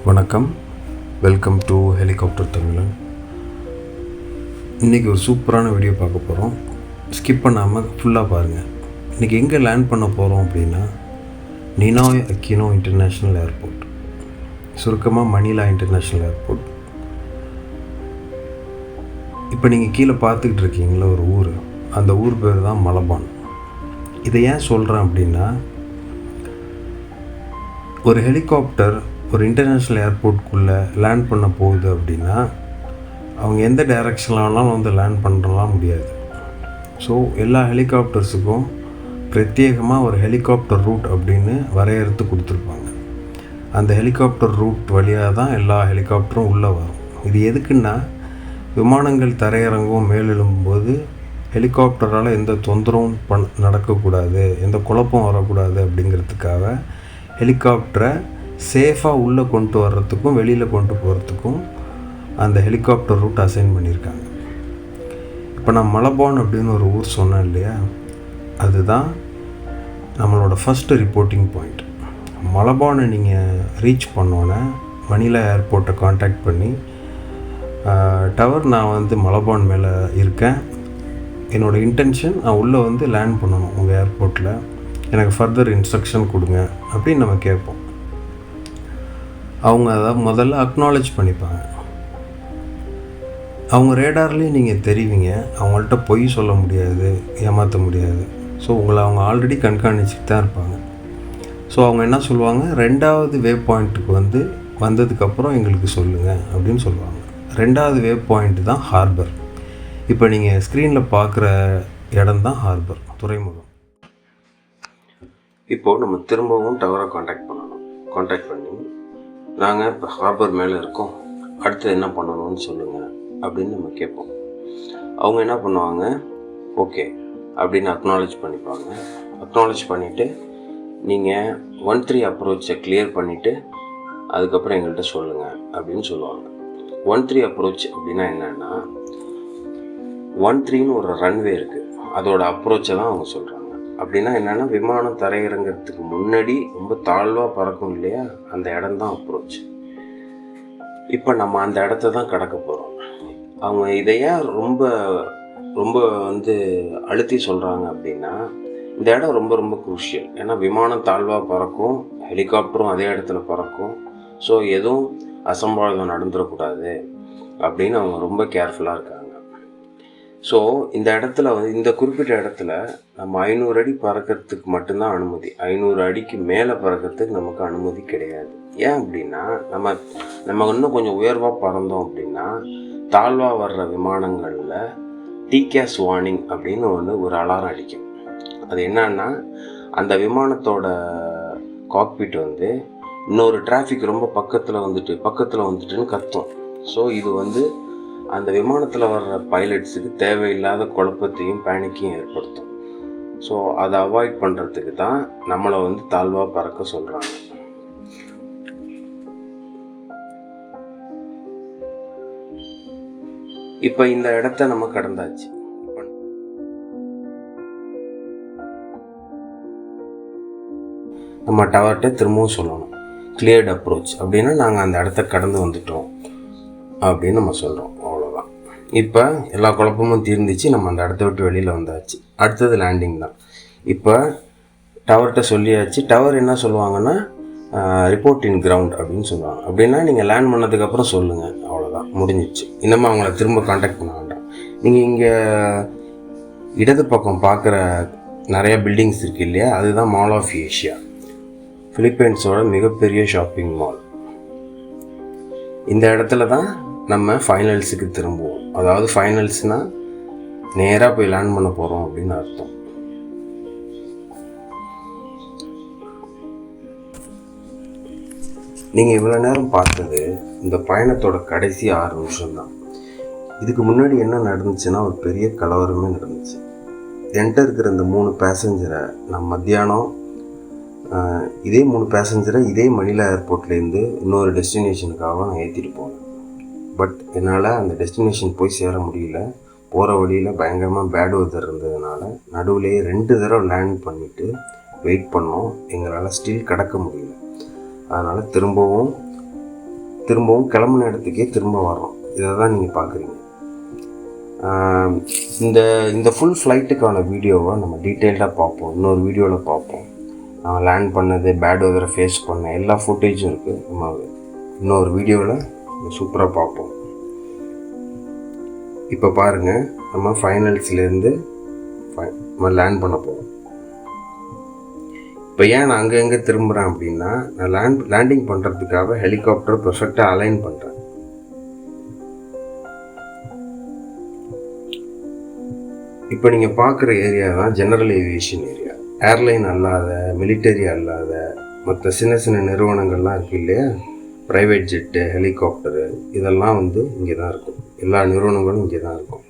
வணக்கம், welcome to helicopter தமிழன். இன்றைக்கி ஒரு சூப்பரான வீடியோ பார்க்க போகிறோம். ஸ்கிப் பண்ணாமல் ஃபுல்லாக பாருங்கள். இன்றைக்கி எங்கே லேண்ட் பண்ண போகிறோம் அப்படின்னா நினாய் அக்கினோ இன்டர்நேஷ்னல் ஏர்போர்ட், சுருக்கமாக மணிலா இன்டர்நேஷ்னல் ஏர்போர்ட். இப்போ நீங்கள் கீழே பார்த்துக்கிட்டு இருக்கீங்களா ஒரு ஊர், அந்த ஊர் பேர் தான் மலபான். இதை ஏன் சொல்கிறேன் அப்படின்னா, ஒரு ஹெலிகாப்டர் ஒரு இன்டர்நேஷ்னல் ஏர்போர்ட்டுக்குள்ளே லேண்ட் பண்ண போகுது அப்படின்னா அவங்க எந்த டைரெக்ஷனில் வேணாலும் வந்து லேண்ட் பண்ணுறலாம் முடியாது. ஸோ எல்லா ஹெலிகாப்டர்ஸுக்கும் பிரத்யேகமாக ஒரு ஹெலிகாப்டர் ரூட் அப்படின்னு வரையறுத்து கொடுத்துருப்பாங்க. அந்த ஹெலிகாப்டர் ரூட் வழியாக தான் எல்லா ஹெலிகாப்டரும் உள்ளே வரும். இது எதுக்குன்னா, விமானங்கள் தரையிறங்கும் மேலெழும்போது ஹெலிகாப்டரால் எந்த தொந்தரவும் நடக்கக்கூடாது, எந்த குழப்பம் வரக்கூடாது அப்படிங்கிறதுக்காக ஹெலிகாப்டரை சேஃபாக உள்ளே கொண்டு வர்றதுக்கும் வெளியில் கொண்டு போகிறதுக்கும் அந்த ஹெலிகாப்டர் ரூட் அசைன் பண்ணியிருக்காங்க. இப்போ நான் மலபான் அப்படின்னு ஒரு ஊர் சொன்னேன் இல்லையா, அதுதான் நம்மளோட ஃபஸ்ட்டு ரிப்போர்ட்டிங் பாயிண்ட். மலபானை நீங்கள் ரீச் பண்ணோன்னே மணிலா ஏர்போர்ட்டை காண்டாக்ட் பண்ணி, டவர் நான் வந்து மலபான் மேலே இருக்கேன், என்னோடய இன்டென்ஷன் நான் உள்ளே வந்து லேண்ட் பண்ணணும் உங்கள் ஏர்போர்ட்டில், எனக்கு ஃபர்தர் இன்ஸ்ட்ரக்ஷன் கொடுங்க அப்படின்னு நம்ம கேட்போம். அவங்க அதை முதல்ல அக்னாலேஜ் பண்ணிப்பாங்க. அவங்க ரேடார்லேயும் நீங்கள் தெரிவிங்க, அவங்கள்ட்ட பொய் சொல்ல முடியாது, ஏமாற்ற முடியாது. ஸோ உங்களை அவங்க ஆல்ரெடி கண்காணிச்சுட்டு தான் இருப்பாங்க. ஸோ அவங்க என்ன சொல்லுவாங்க, 2வது வேவ் பாயிண்ட்டுக்கு வந்ததுக்கப்புறம் எங்களுக்கு சொல்லுங்கள் அப்படின்னு சொல்லுவாங்க. 2வது வேவ் பாயிண்ட் தான் ஹார்பர். இப்போ நீங்கள் ஸ்க்ரீனில் பார்க்குற இடம் தான் ஹார்பர், துறைமுகம். இப்போது நம்ம திரும்பவும் டவரை காண்டாக்ட் பண்ணி நாங்கள் இப்போ ஹார்பர் மேலே இருக்கோம், அடுத்து என்ன பண்ணணும்னு சொல்லுங்கள் அப்படின்னு நம்ம கேட்போம். அவங்க என்ன பண்ணுவாங்க, ஓகே அப்படின்னு அக்னாலேஜ் பண்ணிப்பாங்க. அக்னாலேஜ் பண்ணிவிட்டு நீங்கள் 13 அப்ரோச்சை கிளியர் பண்ணிவிட்டு அதுக்கப்புறம் எங்கள்கிட்ட சொல்லுங்கள் அப்படின்னு சொல்லுவாங்க. 13 அப்ரோச் அப்படின்னா என்னென்னா, 13ன்னு ஒரு ரன்வே இருக்குது, அதோட அப்ரோச்சை தான் அவங்க சொல்கிறாங்க. அப்படின்னா என்னென்னா, விமானம் தரையிறங்கிறதுக்கு முன்னாடி ரொம்ப தாழ்வாக பறக்கும் இல்லையா, அந்த இடம் தான் அப்ரோச். இப்போ நம்ம அந்த இடத்த தான் கடக்க போகிறோம். அவங்க இதையா ரொம்ப ரொம்ப அழுத்தி சொல்கிறாங்க அப்படின்னா, இந்த இடம் ரொம்ப ரொம்ப குரூஷியல். ஏன்னா விமானம் தாழ்வாக பறக்கும், ஹெலிகாப்டரும் அதே இடத்துல பறக்கும். ஸோ எதுவும் அசம்பாவிதம் நடந்துடக்கூடாது அப்படின்னு அவங்க ரொம்ப கேர்ஃபுல்லாக இருக்காங்க. ஸோ இந்த இடத்துல இந்த குறிப்பிட்ட இடத்துல நம்ம 500 அடி பறக்கிறதுக்கு மட்டும்தான் அனுமதி. 500 அடிக்கு மேலே பறக்கிறதுக்கு நமக்கு அனுமதி கிடையாது. ஏன் அப்படின்னா, நம்ம இன்னும் கொஞ்சம் உயர்வாக பறந்தோம் அப்படின்னா தாழ்வாக வர்ற விமானங்களில் டிகேஸ் வார்னிங் அப்படின்னு ஒரு அலாரம் அடிக்கும். அது என்னன்னா, அந்த விமானத்தோட காக்பிட் இன்னொரு டிராஃபிக் ரொம்ப பக்கத்தில் வந்துட்டுன்னு கத்தும். ஸோ இது அந்த விமானத்தில் வர்ற பைலட்ஸுக்கு தேவையில்லாத குழப்பத்தையும் பேனிக்கையும் ஏற்படுத்தும். ஸோ அதை அவாய்ட் பண்ணுறதுக்கு தான் நம்மளை தாழ்வாக பறக்க சொல்கிறாங்க. இப்போ இந்த இடத்த நம்ம கடந்தாச்சு. நம்ம டவர்கிட்ட திரும்பவும் சொல்லணும், கிளியர்ட் அப்ரோச் அப்படின்னா நாங்கள் அந்த இடத்த கடந்து வந்துட்டோம் அப்படின்னு நம்ம சொல்கிறோம். அவ்வளோதான். இப்போ எல்லா குழப்பமும் தீர்ந்துச்சு, நம்ம அந்த இடத்த விட்டு வெளியில் வந்தாச்சு. அடுத்தது லேண்டிங் தான். இப்போ டவர்கிட்ட சொல்லியாச்சு. டவர் என்ன சொல்லுவாங்கன்னா, ரிப்போர்ட் இன் கிரவுண்ட் அப்படின்னு சொல்லுவாங்க. அப்படின்னா நீங்கள் லேண்ட் பண்ணதுக்கப்புறம் சொல்லுங்கள், அவ்வளோதான், முடிஞ்சிச்சு. இன்னமும் அவங்கள திரும்ப காண்டாக்ட் பண்ண வேண்டாம். நீங்கள் இங்கே இடது பக்கம் பார்க்குற நிறைய பில்டிங்ஸ் இருக்குது இல்லையா, அதுதான் மால் ஆஃப் ஏஷியா, பிலிப்பைன்ஸோட மிகப்பெரிய ஷாப்பிங் மால். இந்த இடத்துல தான் நம்ம ஃபைனல்ஸுக்கு திரும்புவோம். அதாவது ஃபைனல்ஸ்னால் நேராக போய் லேண்ட் பண்ண போகிறோம் அப்படின்னு அர்த்தம். நீங்கள் இவ்வளோ நேரம் பார்த்தது இந்த பயணத்தோட கடைசி 6 நிமிஷம் தான். இதுக்கு முன்னாடி என்ன நடந்துச்சுன்னா, ஒரு பெரிய கலவரமே நடந்துச்சு. என்கிட்ட இருக்கிற இந்த 3 பேசஞ்சரை நான் மத்தியானம் இதே 3 பேசஞ்சரை இதே மணிலா ஏர்போர்ட்லேருந்து இன்னொரு டெஸ்டினேஷனுக்காக நான் ஏற்றிட்டு போனேன். பட் என்னால் அந்த டெஸ்டினேஷன் போய் சேர முடியல. போகிற வழியில் பயங்கரமாக பேட் வெதர் இருந்ததுனால நடுவிலேயே 2 தடவை லேண்ட் பண்ணிவிட்டு வெயிட் பண்ணோம். எங்களால் ஸ்டில் கடக்க முடியல. அதனால் திரும்பவும் திரும்பவும் கிளம்புன இடத்துக்கே திரும்ப வரோம். இதை தான் நீங்கள் பார்க்குறீங்க. இந்த ஃபுல் ஃப்ளைட்டுக்கான வீடியோவை நம்ம டீட்டெயில்டாக பார்ப்போம், இன்னொரு வீடியோவில் பார்ப்போம். நான் லேண்ட் பண்ணது, பேட் வெதரை ஃபேஸ் பண்ண எல்லா ஃபுட்டேஜும் இருக்குது. நம்ம இன்னொரு வீடியோவில் சூப்பராக பார்ப்போம். இப்போ பாருங்கள், நம்ம ஃபைனல்ஸ்லேருந்து நம்ம லேண்ட் பண்ண போகிறோம். இப்போ ஏன் நான் அங்கே திரும்புகிறேன் அப்படின்னா, நான் லேண்டிங் பண்ணுறதுக்காக ஹெலிகாப்டர் பெர்ஃபெக்டாக அலைன் பண்ணுறேன். இப்போ நீங்கள் பார்க்குற ஏரியா தான் ஜெனரல் ஏவியேஷன் ஏரியா. ஏர்லைன் அல்லாத, மிலிட்டரி அல்லாத மற்ற சின்ன சின்ன நிறுவனங்கள்லாம் இருக்குது இல்லையா, ப்ரைவேட் ஜெட்டு, ஹெலிகாப்டரு, இதெல்லாம் இங்கே தான் இருக்கும். எல்லா நிறுவனங்களும் இங்கே தான் இருக்கும்.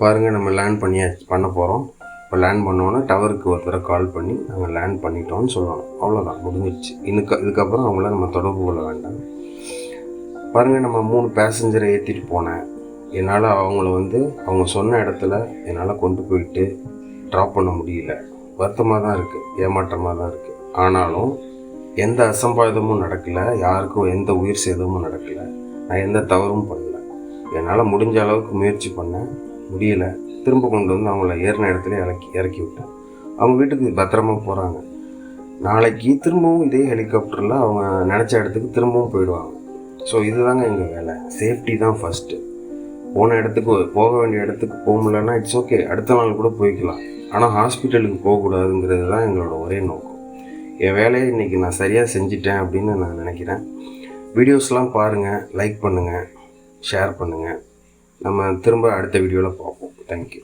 பாருங்கள், நம்ம லேண்ட் பண்ண போகிறோம். இப்போ லேண்ட் பண்ணோன்னா டவருக்கு ஒருத்தரை கால் பண்ணி நாங்கள் லேண்ட் பண்ணிட்டோம்னு சொல்லணும். அவ்வளோதான், முடிஞ்சிடுச்சு. இதுக்கப்புறம் அவங்கள நம்ம தொடர்பு கொள்ள வேண்டாம். பாருங்கள், நம்ம 3 பேசஞ்சரை ஏற்றிட்டு போனேன். என்னால் அவங்கள அவங்க சொன்ன இடத்துல என்னால் கொண்டு போயிட்டு ட்ராப் பண்ண முடியல. வருத்தமாக தான் இருக்குது, ஏமாற்றமாக தான் இருக்குது. ஆனாலும் எந்த அசம்பாவிதமும் நடக்கலை, யாருக்கும் எந்த உயிர் சேதமும் நடக்கலை, நான் எந்த தவறும் பண்ணலை. என்னால் முடிஞ்ச அளவுக்கு முயற்சி பண்ணேன், முடியலை. திரும்ப கொண்டு அவங்கள ஏறின இடத்துல இறக்கி விட்டேன். அவங்க வீட்டுக்கு பத்திரமா போகிறாங்க. நாளைக்கு திரும்பவும் இதே ஹெலிகாப்டரில் அவங்க நினச்ச இடத்துக்கு திரும்பவும் போயிடுவாங்க. ஸோ இதுதாங்க எங்கள் வேலை. சேஃப்டி தான் ஃபஸ்ட்டு. போக வேண்டிய இடத்துக்கு போக முடியலன்னா இட்ஸ் ஓகே, அடுத்த நாள் கூட போய்க்கலாம். ஆனால் ஹாஸ்பிட்டலுக்கு போகக்கூடாதுங்கிறது தான் எங்களோட ஒரே நோக்கம். என் வேலையை இன்றைக்கி நான் சரியாக செஞ்சிட்டேன் அப்படின்னு நான் நினைக்கிறேன். வீடியோஸ்லாம் பாருங்கள், லைக் பண்ணுங்கள், ஷேர் பண்ணுங்கள். நம்ம திரும்ப அடுத்த வீடியோவில் பார்ப்போம். தேங்க்யூ.